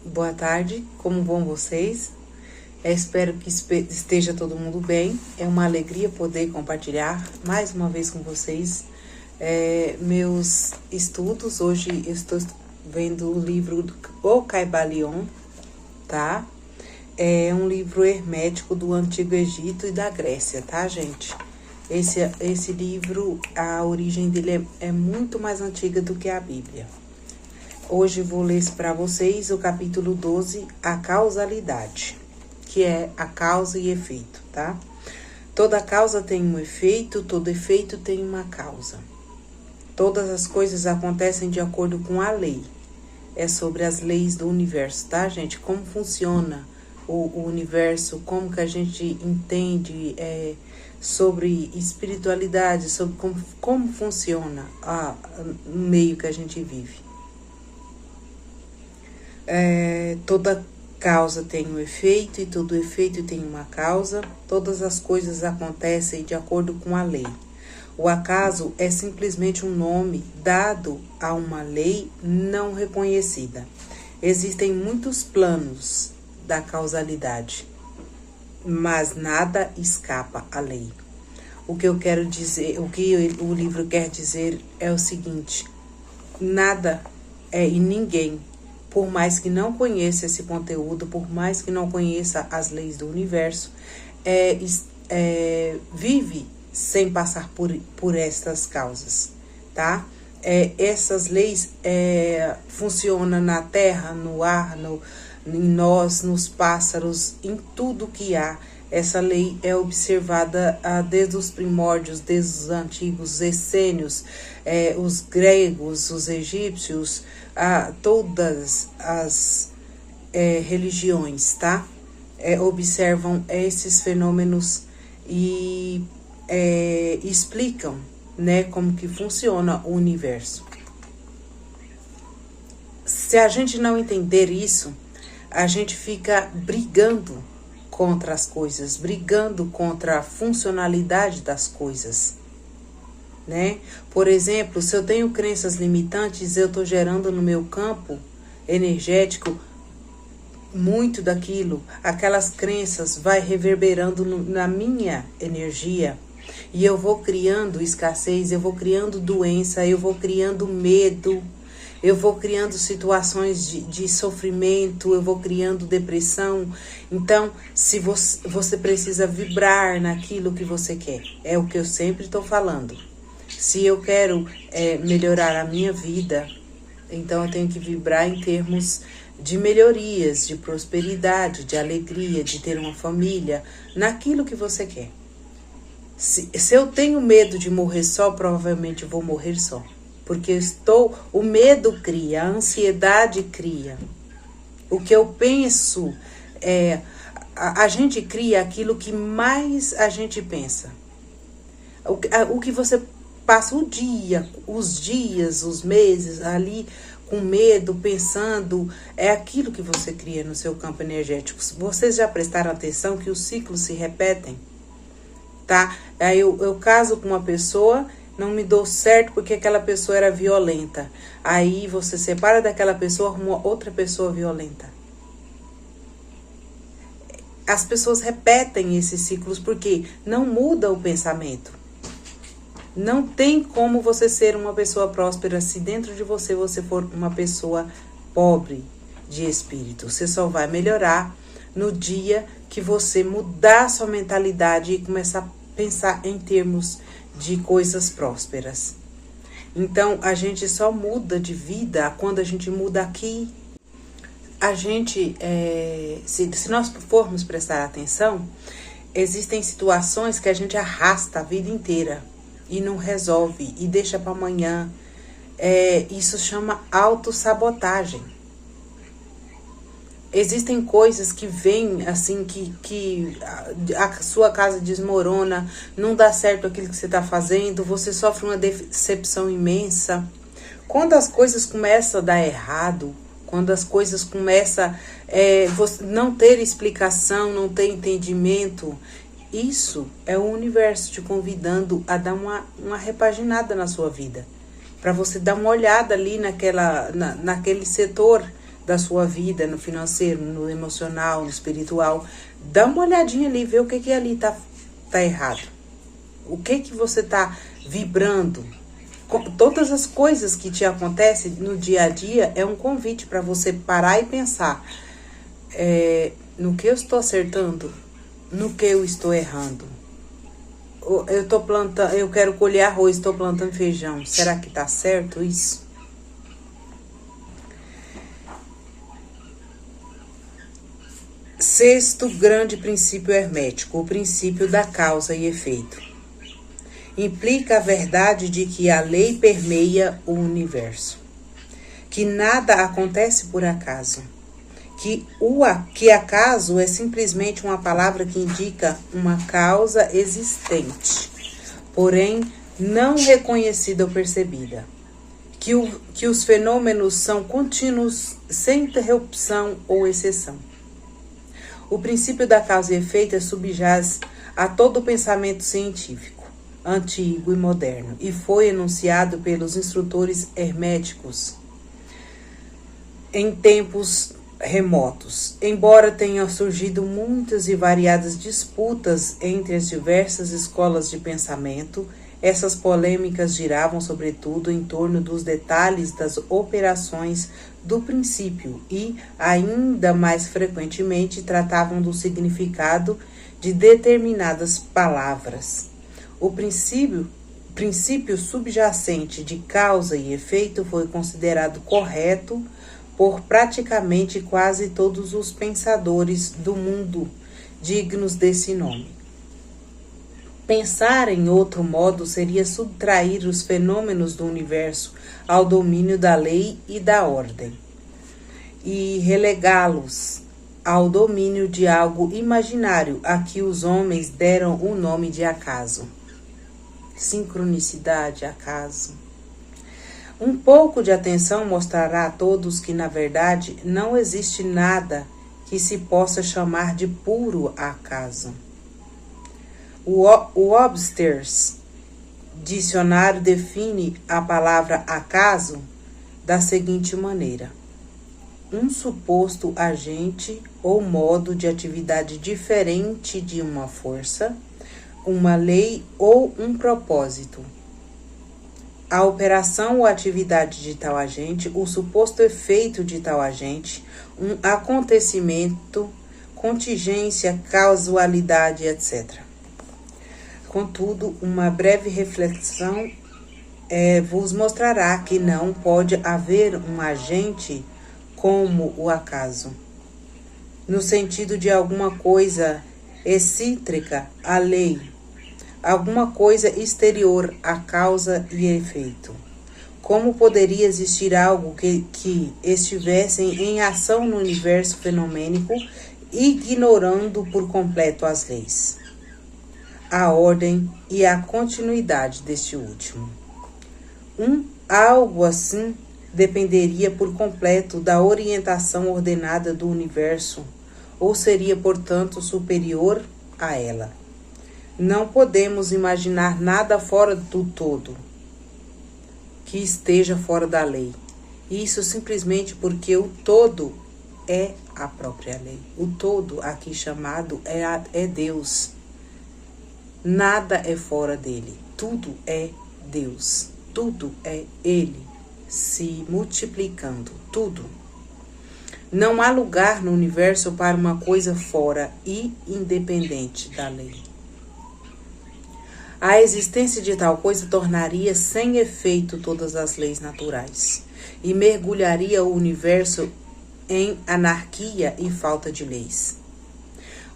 Boa tarde, como vão vocês? Espero que esteja todo mundo bem. É uma alegria poder compartilhar mais uma vez com vocês meus estudos. Hoje eu estou vendo o livro O Caibalion, tá? É um livro hermético do Antigo Egito e da Grécia, tá, gente? Esse livro, a origem dele é muito mais antiga do que a Bíblia. Hoje vou ler para vocês o capítulo 12, a causalidade, que é a causa e efeito, tá? Toda causa tem um efeito, todo efeito tem uma causa. Todas as coisas acontecem de acordo com a lei. É sobre as leis do universo, tá, gente? Como funciona o universo, como que a gente entende sobre espiritualidade, sobre como funciona o meio que a gente vive. Toda causa tem um efeito e todo efeito tem uma causa. Todas as coisas acontecem de acordo com a lei. O acaso é simplesmente um nome dado a uma lei não reconhecida. Existem muitos planos da causalidade, mas nada escapa à lei. O que eu quero dizer, o que o livro quer dizer é o seguinte: nada e ninguém, por mais que não conheça esse conteúdo, por mais que não conheça as leis do universo, vive sem passar por estas causas, tá? Essas leis funcionam na terra, no ar, em nós, nos pássaros, em tudo que há. Essa lei é observada desde os primórdios, desde os antigos essênios, os gregos, os egípcios, todas as religiões, tá? Observam esses fenômenos e explicam, né, como que funciona o universo. Se a gente não entender isso, a gente fica brigando contra as coisas, brigando contra a funcionalidade das coisas, né? Por exemplo, se eu tenho crenças limitantes, eu estou gerando no meu campo energético muito daquilo. Aquelas crenças vai reverberando na minha energia e eu vou criando escassez, eu vou criando doença, eu vou criando medo, eu vou criando situações de sofrimento, eu vou criando depressão. Então, se você precisa vibrar naquilo que você quer, é o que eu sempre estou falando. Se eu quero melhorar a minha vida, então eu tenho que vibrar em termos de melhorias, de prosperidade, de alegria, de ter uma família, naquilo que você quer. Se eu tenho medo de morrer só, provavelmente eu vou morrer só. Porque o medo cria, a ansiedade cria. O que eu penso a gente cria aquilo que mais a gente pensa. O que você passa o dia, os dias, os meses ali com medo, pensando, é aquilo que você cria no seu campo energético. Vocês já prestaram atenção que os ciclos se repetem? Tá? Aí eu caso com uma pessoa, não me dou certo porque aquela pessoa era violenta. Aí você separa daquela pessoa, arruma outra pessoa violenta. As pessoas repetem esses ciclos porque não muda o pensamento. Não tem como você ser uma pessoa próspera se dentro de você for uma pessoa pobre de espírito. Você só vai melhorar no dia que você mudar sua mentalidade e começar a pensar em termos de coisas prósperas. Então, a gente só muda de vida quando a gente muda aqui. A gente, se nós formos prestar atenção, existem situações que a gente arrasta a vida inteira e não resolve e deixa para amanhã. Isso chama autossabotagem. Existem coisas que vêm assim, que a sua casa desmorona, não dá certo aquilo que você está fazendo, você sofre uma decepção imensa. Quando as coisas começam a dar errado, quando as coisas começam você não ter explicação, não ter entendimento, isso é o universo te convidando a dar uma repaginada na sua vida. Para você dar uma olhada ali naquele setor da sua vida, no financeiro, no emocional, no espiritual. Dá uma olhadinha ali, vê o que ali tá errado. O que você tá vibrando. Todas as coisas que te acontecem no dia a dia é um convite para você parar e pensar no que eu estou acertando, no que eu estou errando. Eu quero colher arroz, estou plantando feijão. Será que tá certo isso? Sexto grande princípio hermético, o princípio da causa e efeito. Implica a verdade de que a lei permeia o universo, que nada acontece por acaso, que acaso é simplesmente uma palavra que indica uma causa existente, porém não reconhecida ou percebida, que os fenômenos são contínuos, sem interrupção ou exceção. O princípio da causa e efeito subjaz a todo o pensamento científico, antigo e moderno, e foi enunciado pelos instrutores herméticos em tempos remotos. Embora tenham surgido muitas e variadas disputas entre as diversas escolas de pensamento, essas polêmicas giravam sobretudo em torno dos detalhes das operações do princípio e, ainda mais frequentemente, tratavam do significado de determinadas palavras. O princípio subjacente de causa e efeito foi considerado correto por praticamente quase todos os pensadores do mundo dignos desse nome. Pensar em outro modo seria subtrair os fenômenos do universo ao domínio da lei e da ordem e relegá-los ao domínio de algo imaginário a que os homens deram o nome de acaso. Sincronicidade, acaso. Um pouco de atenção mostrará a todos que, na verdade, não existe nada que se possa chamar de puro acaso. O Webster's dicionário define a palavra acaso da seguinte maneira: um suposto agente ou modo de atividade diferente de uma força, uma lei ou um propósito. A operação ou atividade de tal agente, o suposto efeito de tal agente, um acontecimento, contingência, causalidade, etc. Contudo, uma breve reflexão vos mostrará que não pode haver um agente como o acaso, no sentido de alguma coisa excêntrica à lei, alguma coisa exterior à causa e efeito. Como poderia existir algo que estivesse em ação no universo fenomênico, ignorando por completo as leis, a ordem e a continuidade deste último? Algo assim dependeria por completo da orientação ordenada do universo, ou seria, portanto, superior a ela. Não podemos imaginar nada fora do todo que esteja fora da lei. Isso simplesmente porque o todo é a própria lei. O todo aqui chamado é Deus. Nada é fora dele. Tudo é Deus. Tudo é Ele se multiplicando. Tudo. Não há lugar no universo para uma coisa fora e independente da lei. A existência de tal coisa tornaria sem efeito todas as leis naturais e mergulharia o universo em anarquia e falta de leis.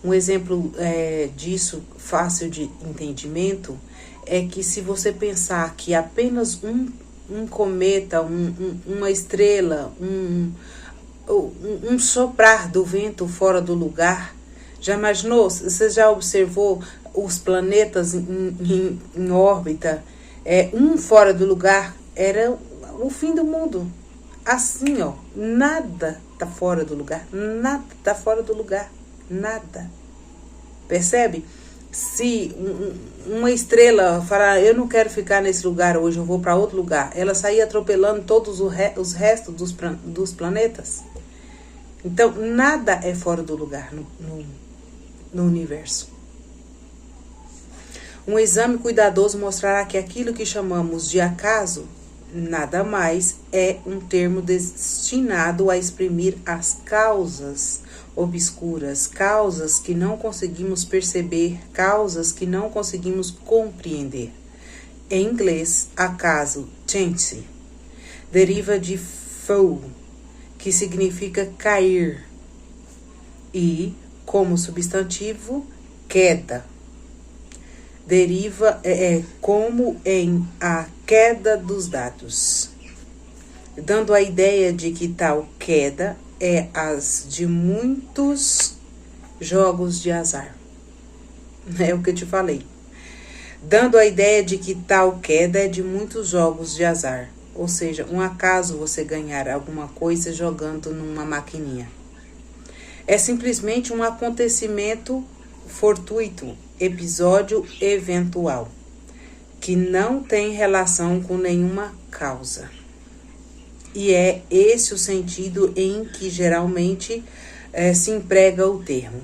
Um exemplo disso, fácil de entendimento, é que se você pensar que apenas um cometa, uma estrela, um soprar do vento fora do lugar, já imaginou? Você já observou os planetas em órbita? Um fora do lugar era o fim do mundo. Assim, ó, nada tá fora do lugar, nada tá fora do lugar, nada. Percebe? Se uma estrela falar, eu não quero ficar nesse lugar hoje, eu vou para outro lugar, ela sair atropelando todos os restos dos planetas. Então, nada é fora do lugar no universo. Um exame cuidadoso mostrará que aquilo que chamamos de acaso nada mais é um termo destinado a exprimir as causas obscuras, causas que não conseguimos perceber, causas que não conseguimos compreender. Em inglês, acaso, chance, deriva de fall, que significa cair, e, como substantivo, queda. Deriva como em a queda dos dados, dando a ideia de que tal queda é as de muitos jogos de azar. É o que eu te falei. Dando a ideia de que tal queda é de muitos jogos de azar. Ou seja, um acaso você ganhar alguma coisa jogando numa maquininha. É simplesmente um acontecimento fortuito, episódio eventual, que não tem relação com nenhuma causa. E é esse o sentido em que geralmente se emprega o termo.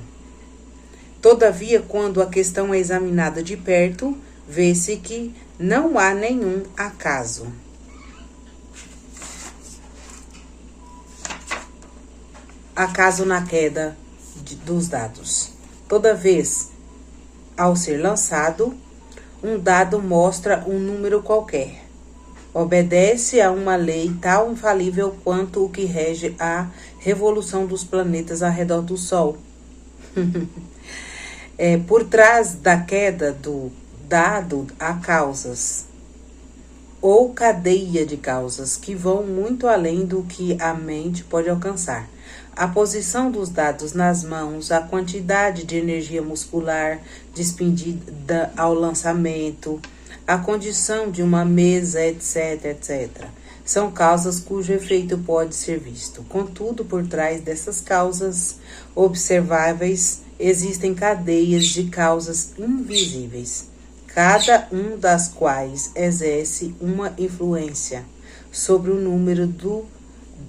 Todavia, quando a questão é examinada de perto, vê-se que não há nenhum acaso. Acaso na queda dos dados. Toda vez, ao ser lançado, um dado mostra um número qualquer. Obedece a uma lei tão infalível quanto o que rege a revolução dos planetas ao redor do Sol. Por trás da queda do dado há causas, ou cadeia de causas, que vão muito além do que a mente pode alcançar. A posição dos dados nas mãos, a quantidade de energia muscular despendida ao lançamento, a condição de uma mesa, etc, etc. São causas cujo efeito pode ser visto. Contudo, por trás dessas causas observáveis, existem cadeias de causas invisíveis, cada um das quais exerce uma influência sobre o número do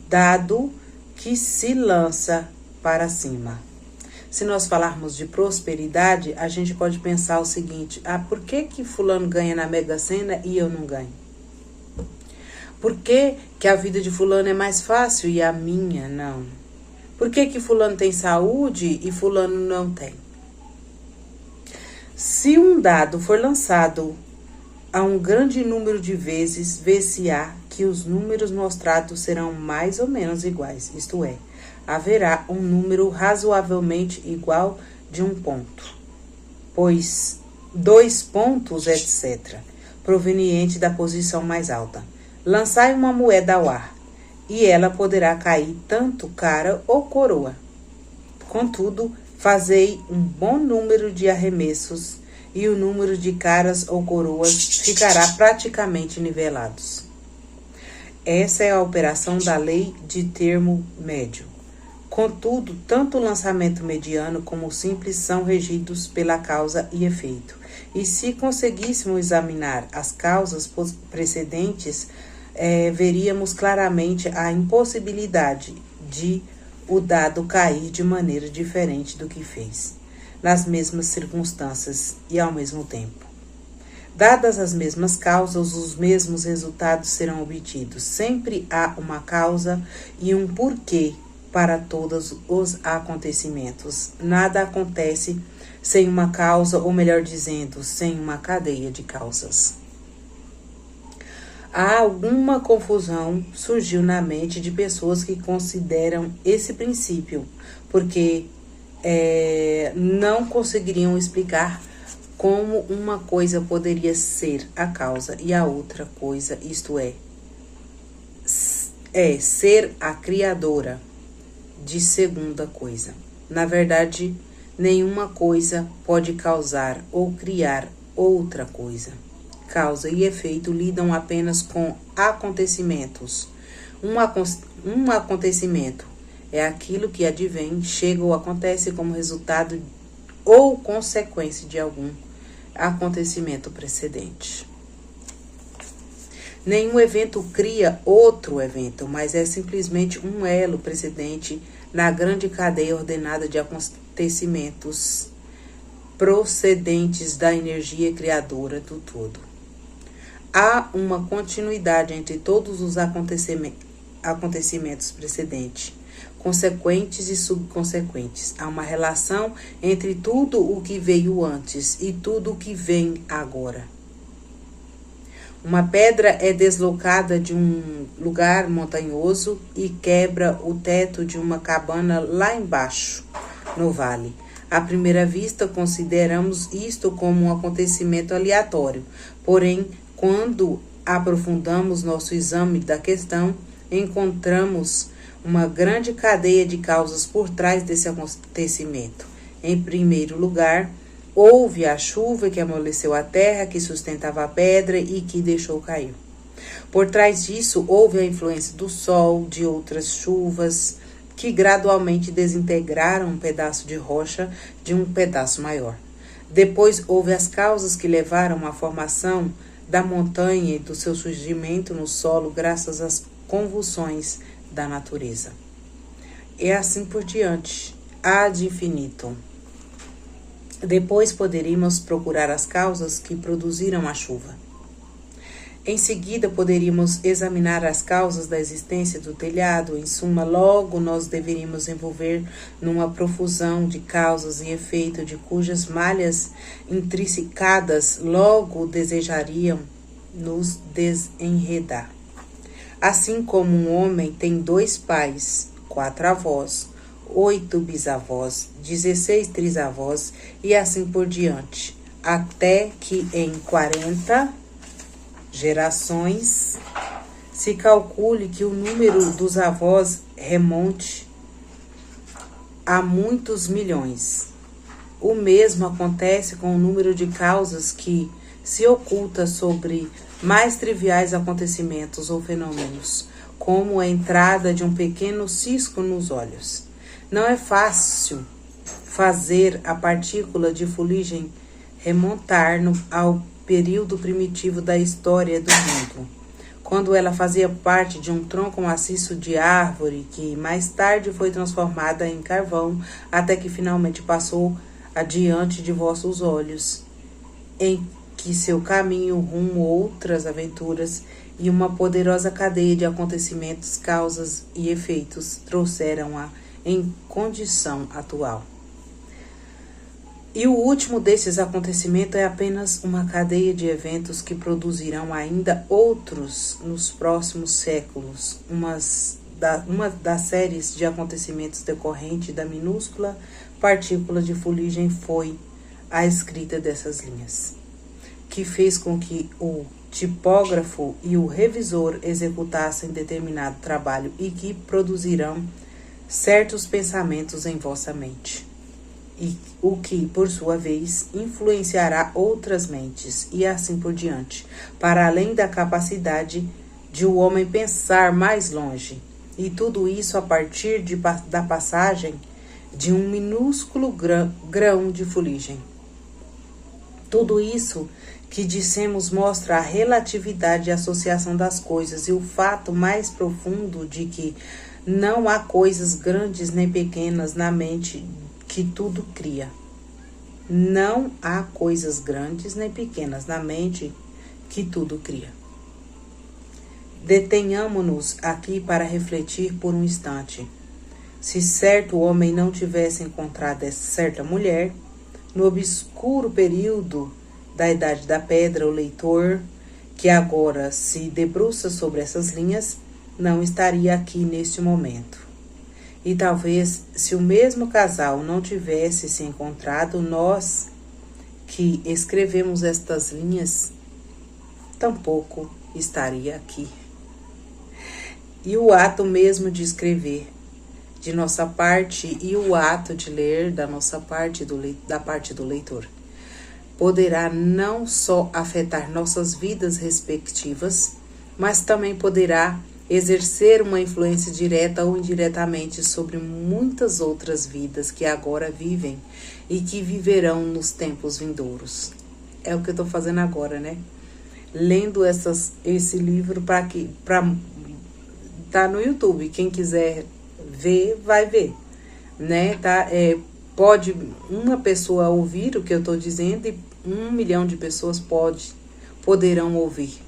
dado que se lança para cima. Se nós falarmos de prosperidade, a gente pode pensar o seguinte: por que fulano ganha na Mega Sena e eu não ganho? Por que a vida de fulano é mais fácil e a minha não? Por que fulano tem saúde e fulano não tem? Se um dado for lançado a um grande número de vezes, vê-se-á que os números mostrados serão mais ou menos iguais, isto é, haverá um número razoavelmente igual de um ponto, pois 2 pontos, etc., proveniente da posição mais alta. Lançai uma moeda ao ar, e ela poderá cair tanto cara ou coroa. Contudo, fazei um bom número de arremessos, e o número de caras ou coroas ficará praticamente nivelados. Essa é a operação da lei de termo médio. Contudo, tanto o lançamento mediano como o simples são regidos pela causa e efeito. E se conseguíssemos examinar as causas precedentes, veríamos claramente a impossibilidade de o dado cair de maneira diferente do que fez, nas mesmas circunstâncias e ao mesmo tempo. Dadas as mesmas causas, os mesmos resultados serão obtidos. Sempre há uma causa e um porquê para todos os acontecimentos. Nada acontece sem uma causa, ou melhor dizendo, sem uma cadeia de causas. Há alguma confusão surgiu na mente de pessoas que consideram esse princípio, porque não conseguiriam explicar como uma coisa poderia ser a causa e a outra coisa, isto é ser a criadora de segunda coisa. Na verdade, nenhuma coisa pode causar ou criar outra coisa. Causa e efeito lidam apenas com acontecimentos. Um acontecimento é aquilo que advém, chega ou acontece como resultado ou consequência de algum acontecimento precedente. Nenhum evento cria outro evento, mas é simplesmente um elo precedente na grande cadeia ordenada de acontecimentos procedentes da energia criadora do todo. Há uma continuidade entre todos os acontecimentos precedentes, consequentes e subconsequentes. Há uma relação entre tudo o que veio antes e tudo o que vem agora. Uma pedra é deslocada de um lugar montanhoso e quebra o teto de uma cabana lá embaixo, no vale. À primeira vista, consideramos isto como um acontecimento aleatório. Porém, quando aprofundamos nosso exame da questão, encontramos uma grande cadeia de causas por trás desse acontecimento. Em primeiro lugar, houve a chuva que amoleceu a terra, que sustentava a pedra e que deixou cair. Por trás disso, houve a influência do sol, de outras chuvas, que gradualmente desintegraram um pedaço de rocha de um pedaço maior. Depois, houve as causas que levaram à formação da montanha e do seu surgimento no solo graças às convulsões da natureza. E assim por diante, ad infinitum. Depois poderíamos procurar as causas que produziram a chuva. Em seguida, poderíamos examinar as causas da existência do telhado. Em suma, logo nós deveríamos envolver numa profusão de causas e efeito de cujas malhas intrinsecadas logo desejariam nos desenredar. Assim como um homem tem 2 pais, 4 avós, 8 bisavós, 16 trisavós e assim por diante, até que em 40 gerações se calcule que o número dos avós remonte a muitos milhões. O mesmo acontece com o número de causas que se oculta sobre mais triviais acontecimentos ou fenômenos, como a entrada de um pequeno cisco nos olhos. Não é fácil fazer a partícula de fuligem remontar ao período primitivo da história do mundo, quando ela fazia parte de um tronco maciço de árvore que mais tarde foi transformada em carvão, até que finalmente passou adiante de vossos olhos, em que seu caminho rumo outras aventuras e uma poderosa cadeia de acontecimentos, causas e efeitos trouxeram-a em condição atual. E o último desses acontecimentos é apenas uma cadeia de eventos que produzirão ainda outros nos próximos séculos. Uma das séries de acontecimentos decorrente da minúscula partícula de fuligem foi a escrita dessas linhas, que fez com que o tipógrafo e o revisor executassem determinado trabalho e que produzirão certos pensamentos em vossa mente, e o que, por sua vez, influenciará outras mentes, e assim por diante, para além da capacidade de o homem pensar mais longe, e tudo isso a partir da passagem de um minúsculo grão de fuligem. Tudo isso que dissemos mostra a relatividade e associação das coisas e o fato mais profundo de que não há coisas grandes nem pequenas na mente que tudo cria. Não há coisas grandes nem pequenas na mente que tudo cria. Detenhamo-nos aqui para refletir por um instante. Se certo homem não tivesse encontrado essa certa mulher, no obscuro período da Idade da Pedra, o leitor, que agora se debruça sobre essas linhas, não estaria aqui neste momento. E talvez, se o mesmo casal não tivesse se encontrado, nós, que escrevemos estas linhas, tampouco estaria aqui. E o ato mesmo de escrever, de nossa parte, e o ato de ler da nossa parte, da parte do leitor, poderá não só afetar nossas vidas respectivas, mas também poderá exercer uma influência direta ou indiretamente sobre muitas outras vidas que agora vivem e que viverão nos tempos vindouros. É o que eu estou fazendo agora, né? lendo esse livro para tá no YouTube. Quem quiser ver, vai ver, né? Tá? Pode uma pessoa ouvir o que eu estou dizendo e 1 milhão de pessoas poderão ouvir,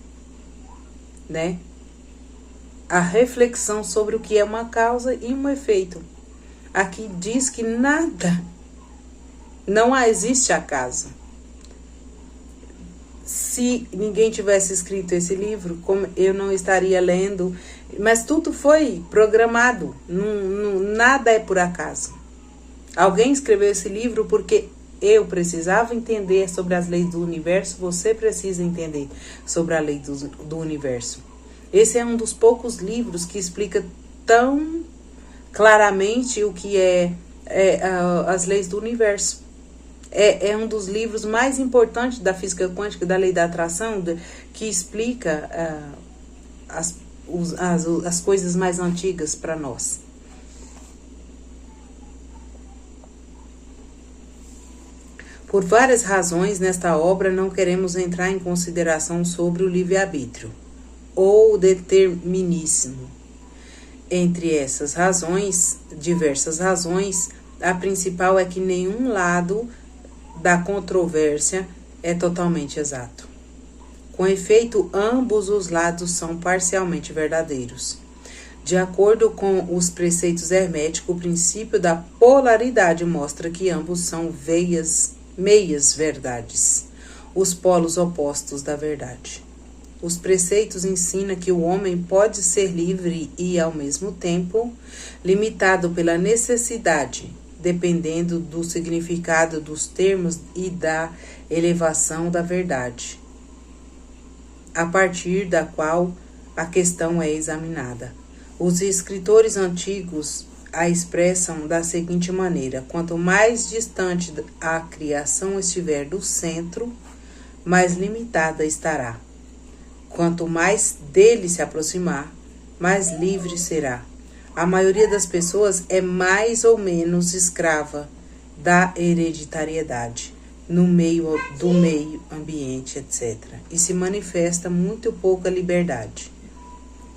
né? A reflexão sobre o que é uma causa e um efeito. Aqui diz que nada, não existe acaso. Se ninguém tivesse escrito esse livro, eu não estaria lendo, mas tudo foi programado, nada é por acaso. Alguém escreveu esse livro porque eu precisava entender sobre as leis do universo, você precisa entender sobre a lei do universo. Esse é um dos poucos livros que explica tão claramente o que as leis do universo. É um dos livros mais importantes da física quântica, da lei da atração, que explica as coisas mais antigas para nós. Por várias razões, nesta obra não queremos entrar em consideração sobre o livre-arbítrio ou o determinismo. Entre essas razões, diversas razões, a principal é que nenhum lado da controvérsia é totalmente exato. Com efeito, ambos os lados são parcialmente verdadeiros. De acordo com os preceitos herméticos, o princípio da polaridade mostra que ambos são meias verdades, os polos opostos da verdade. Os preceitos ensinam que o homem pode ser livre e, ao mesmo tempo, limitado pela necessidade, dependendo do significado dos termos e da elevação da verdade, a partir da qual a questão é examinada. Os escritores antigos a expressam da seguinte maneira: quanto mais distante a criação estiver do centro, mais limitada estará. Quanto mais dele se aproximar, mais livre será. A maioria das pessoas é mais ou menos escrava da hereditariedade no meio ambiente, etc. E se manifesta muito pouca liberdade.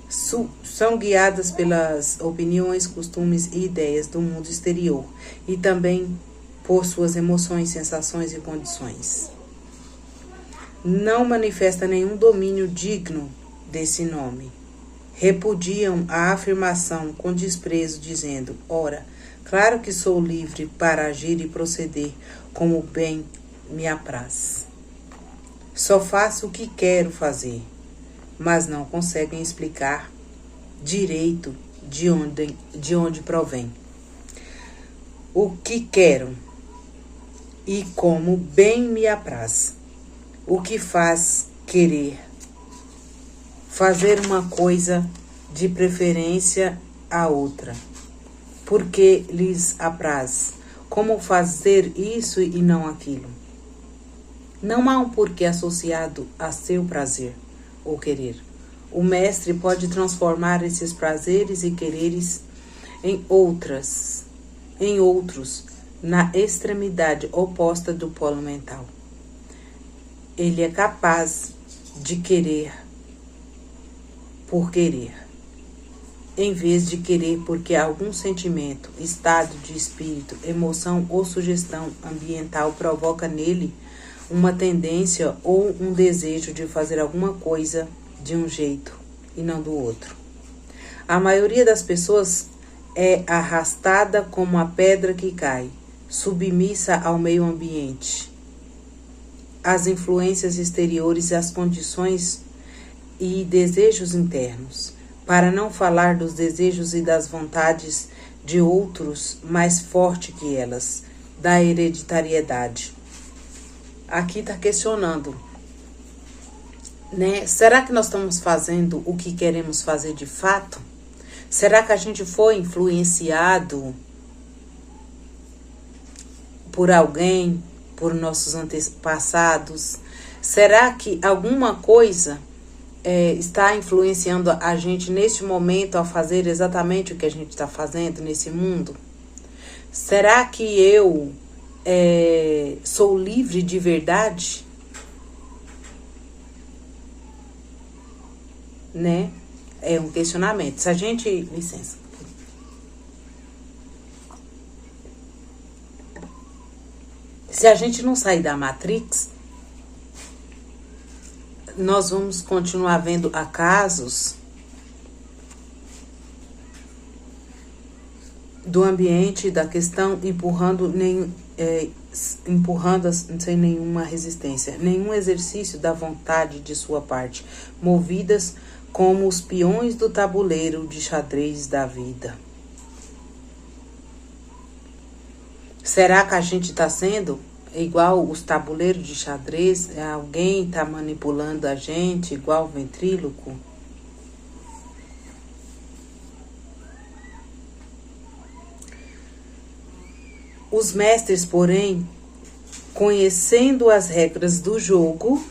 São guiadas pelas opiniões, costumes e ideias do mundo exterior e também por suas emoções, sensações e condições. Não manifesta nenhum domínio digno desse nome. Repudiam a afirmação com desprezo, dizendo: ora, claro que sou livre para agir e proceder como bem me apraz. Só faço o que quero fazer, mas não conseguem explicar direito de onde provém o que quero e como bem me apraz. O que faz querer fazer uma coisa de preferência a outra, porque lhes apraz. Como fazer isso e não aquilo? Não há um porquê associado a seu prazer ou querer. O mestre pode transformar esses prazeres e quereres em outros, na extremidade oposta do polo mental. Ele é capaz de querer por querer, em vez de querer porque algum sentimento, estado de espírito, emoção ou sugestão ambiental provoca nele uma tendência ou um desejo de fazer alguma coisa de um jeito e não do outro. A maioria das pessoas é arrastada como a pedra que cai, submissa ao meio ambiente, às influências exteriores e às condições e desejos internos, para não falar dos desejos e das vontades de outros mais forte que elas, da hereditariedade. Aqui está questionando, né? Será que nós estamos fazendo o que queremos fazer de fato? Será que a gente foi influenciado por alguém, por nossos antepassados? Será que alguma coisa está influenciando a gente neste momento a fazer exatamente o que a gente está fazendo nesse mundo? Será que eu sou livre de verdade? né? É um questionamento. Se a gente... Licença. Se a gente não sair da Matrix, nós vamos continuar vendo acasos do ambiente, da questão, empurrando sem nenhuma resistência, nenhum exercício da vontade de sua parte, movidas como os peões do tabuleiro de xadrez da vida. Será que a gente está sendo igual os tabuleiros de xadrez? Alguém está manipulando a gente igual o ventríloco? Os mestres, porém, conhecendo as regras do jogo,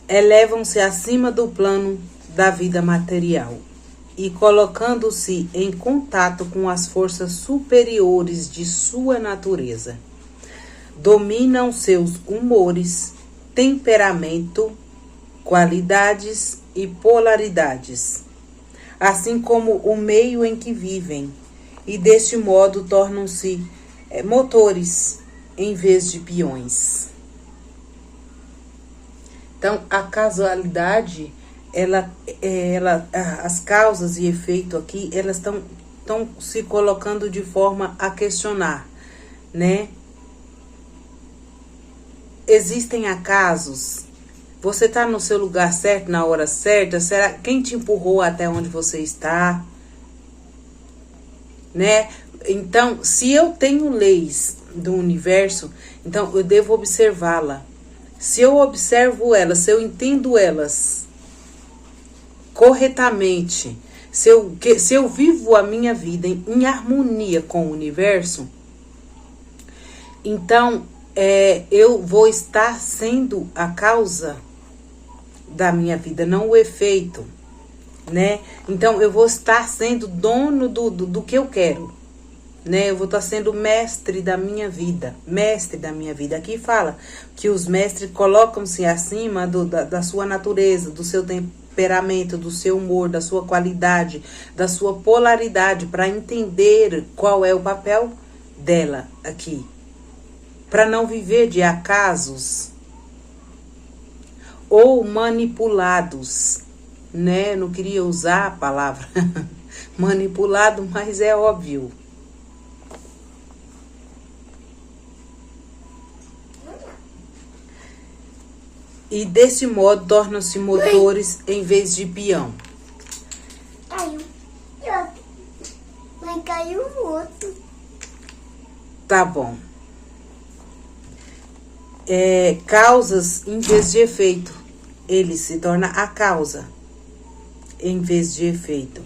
elevam-se acima do plano da vida material e, colocando-se em contato com as forças superiores de sua natureza, dominam seus humores, temperamento, qualidades e polaridades, assim como o meio em que vivem, e deste modo tornam-se motores em vez de peões. Então, a casualidade, as causas e efeito aqui, elas estão se colocando de forma a questionar, né? Existem acasos. Você está no seu lugar certo, na hora certa? Será quem te empurrou até onde você está? Né? Então, se eu tenho leis do universo, então eu devo observá-la. Se eu observo elas, se eu entendo elas corretamente, se eu vivo a minha vida em harmonia com o universo, então eu vou estar sendo a causa da minha vida, não o efeito, né? Então eu vou estar sendo dono do que eu quero, né? Eu vou estar sendo mestre da minha vida, Aqui fala que os mestres colocam-se acima da sua natureza, do seu temperamento, do seu humor, da sua qualidade, da sua polaridade, para entender qual é o papel dela aqui, para não viver de acasos ou manipulados, né? Não queria usar a palavra manipulado, mas é óbvio. E desse modo tornam-se motores em vez de peão. Caiu. Mas caiu o outro. Tá bom. Causas em vez de efeito. Ele se torna a causa em vez de efeito.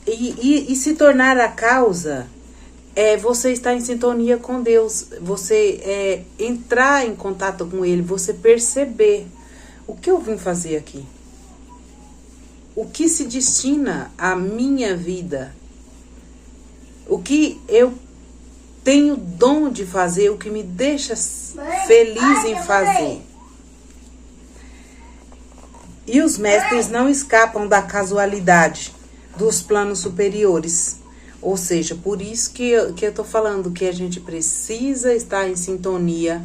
E se tornar a causa você estar em sintonia com Deus, você entrar em contato com Ele, você perceber o que eu vim fazer aqui, o que se destina à minha vida, o que eu tenho dom de fazer, o que me deixa feliz em fazer. E os mestres não escapam da casualidade dos planos superiores. Ou seja, por isso que eu tô falando que a gente precisa estar em sintonia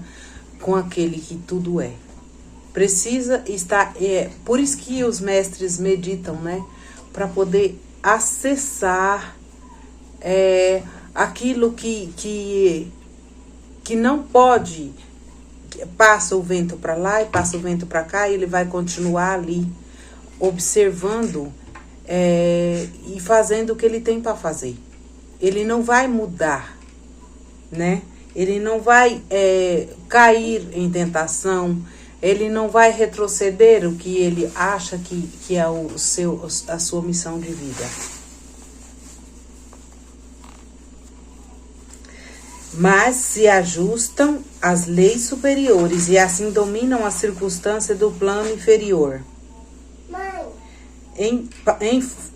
com aquele que tudo é. Precisa estar... por isso que os mestres meditam, né? Para poder acessar aquilo que não pode... Passa o vento para lá e passa o vento para cá e ele vai continuar ali, observando e fazendo o que ele tem para fazer. Ele não vai mudar, né? Ele não vai cair em tentação, ele não vai retroceder o que ele acha que é a sua missão de vida. Mas se ajustam às leis superiores e assim dominam a circunstância do plano inferior.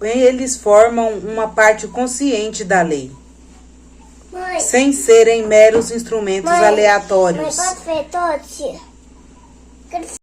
Eles formam uma parte consciente da lei, sem serem meros instrumentos aleatórios.